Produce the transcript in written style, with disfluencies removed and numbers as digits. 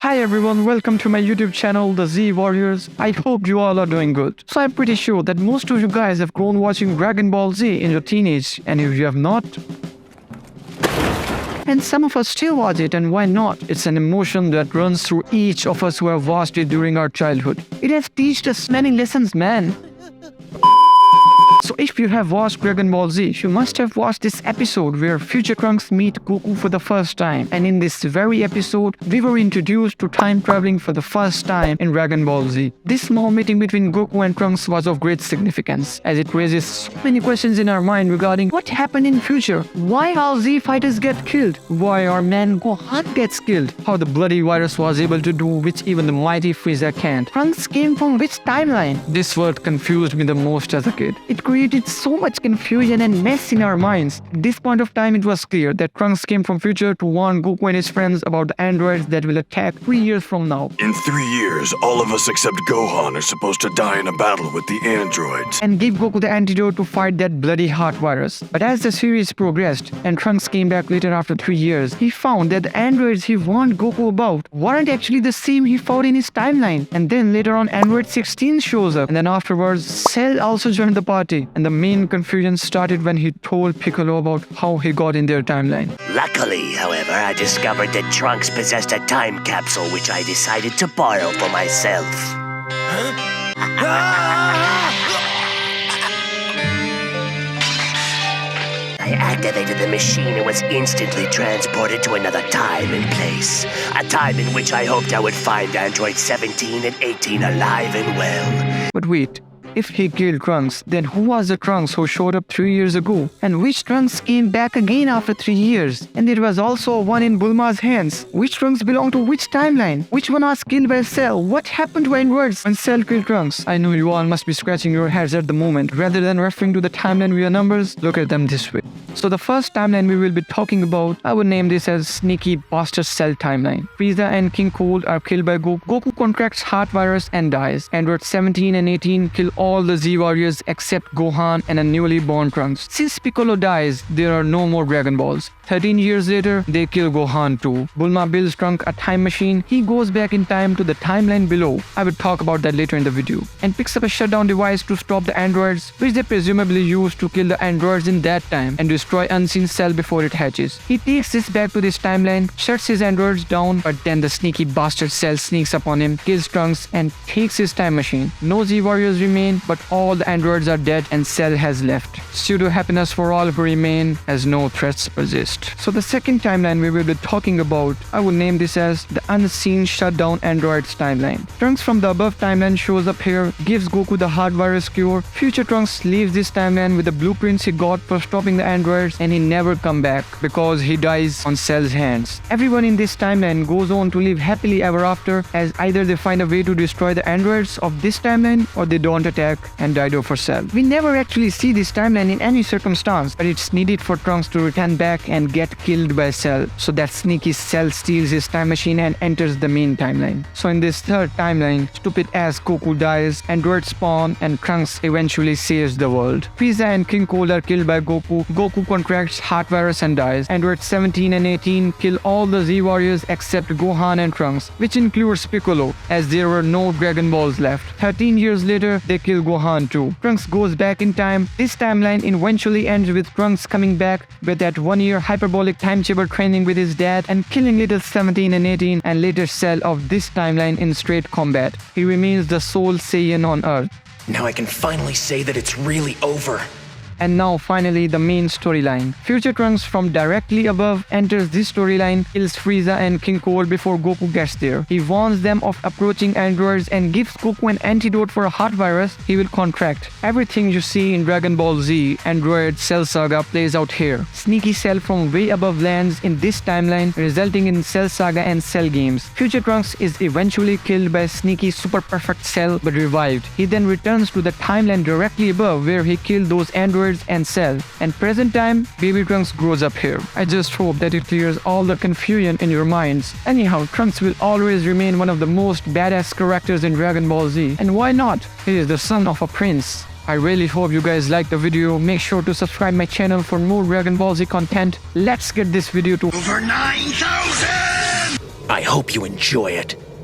Hi everyone, welcome to my YouTube channel, The Z Warriors. I hope you all are doing good. So I'm pretty sure that most of you guys have grown watching Dragon Ball Z in your teenage, and if you have not, and some of us still watch it, and why not? It's an emotion that runs through each of us who have watched it during our childhood. It has taught us many lessons, man. So if you have watched Dragon Ball Z, you must have watched this episode where Future Trunks meet Goku for the first time. And in this very episode, we were introduced to time traveling for the first time in Dragon Ball Z. This small meeting between Goku and Trunks was of great significance, as it raises so many questions in our mind regarding what happened in future, why all Z fighters get killed, why our man Gohan gets killed, how the bloody virus was able to do which even the mighty Frieza can't, Trunks came from which timeline. This word confused me the most as a kid. It created so much confusion and mess in our minds. At this point of time, it was clear that Trunks came from future to warn Goku and his friends about the androids that will attack 3 years from now. In 3 years, all of us except Gohan are supposed to die in a battle with the androids. And give Goku the antidote to fight that bloody heart virus. But as the series progressed and Trunks came back later after 3 years, he found that the androids he warned Goku about weren't actually the same he fought in his timeline. And then later on, Android 16 shows up. And then afterwards, Cell also joined the party. And the main confusion started when he told Piccolo about how he got in their timeline. Luckily, however, I discovered that Trunks possessed a time capsule which I decided to borrow for myself. I activated the machine and was instantly transported to another time and place. A time in which I hoped I would find Androids 17 and 18 alive and well. But wait. If he killed Trunks, then who was the Trunks who showed up 3 years ago? And which Trunks came back again after 3 years? And there was also one in Bulma's hands. Which Trunks belong to which timeline? Which one was killed by Cell? What happened to androids when Cell killed Trunks? I know you all must be scratching your heads at the moment. Rather than referring to the timeline via numbers, look at them this way. So the first timeline we will be talking about, I would name this as Sneaky Bastard Cell timeline. Frieza and King Cold are killed by Goku. Goku contracts heart virus and dies. Androids 17 and 18 kill all the Z Warriors except Gohan and a newly born Trunks. Since Piccolo dies, there are no more Dragon Balls. 13 years later, they kill Gohan too. Bulma builds Trunks a time machine. He goes back in time to the timeline below. I will talk about that later in the video. And picks up a shutdown device to stop the androids, which they presumably used to kill the androids in that time and destroy Unseen Cell before it hatches. He takes this back to this timeline, shuts his androids down, but then the sneaky bastard Cell sneaks upon him, kills Trunks, and takes his time machine. No Z Warriors remain, but all the androids are dead and Cell has left. Pseudo happiness for all who remain, as no threats persist. So the second timeline we will be talking about, I will name this as the Unseen Shutdown Androids timeline. Trunks from the above timeline shows up here, gives Goku the heart virus cure. Future Trunks leaves this timeline with the blueprints he got for stopping the androids, and he never come back because he dies on Cell's hands. Everyone in this timeline goes on to live happily ever after, as either they find a way to destroy the androids of this timeline or they don't attack and died for Cell. We never actually see this timeline in any circumstance, but it's needed for Trunks to return back and get killed by Cell, so that sneaky Cell steals his time machine and enters the main timeline. So in this third timeline, stupid ass Goku dies, androids spawn, and Trunks eventually saves the world. Frieza and King Cold are killed by Goku. Goku contracts heart virus and dies. Androids 17 and 18 kill all the Z Warriors except Gohan and Trunks, which includes Piccolo, as there were no Dragon Balls left. 13 years later, they kill Gohan too. Trunks goes back in time. This timeline eventually ends with Trunks coming back with that 1 year hyperbolic time chamber training with his dad and killing little 17 and 18 and later Cell of this timeline in straight combat. He remains the sole Saiyan on Earth. Now I can finally say that it's really over. And now finally the main storyline. Future Trunks from directly above enters this storyline, kills Frieza and King Cold before Goku gets there. He warns them of approaching androids and gives Goku an antidote for a heart virus he will contract. Everything you see in Dragon Ball Z, Android Cell Saga plays out here. Sneaky Cell from way above lands in this timeline, resulting in Cell Saga and Cell games. Future Trunks is eventually killed by sneaky super perfect Cell but revived. He then returns to the timeline directly above where he killed those androids and Cell, and present time, Baby Trunks grows up here. I just hope that it clears all the confusion in your minds. Anyhow, Trunks will always remain one of the most badass characters in Dragon Ball Z, and why not? He is the son of a prince. I really hope you guys liked the video. Make sure to subscribe my channel for more Dragon Ball Z content. Let's get this video to over 9,000! I hope you enjoy it.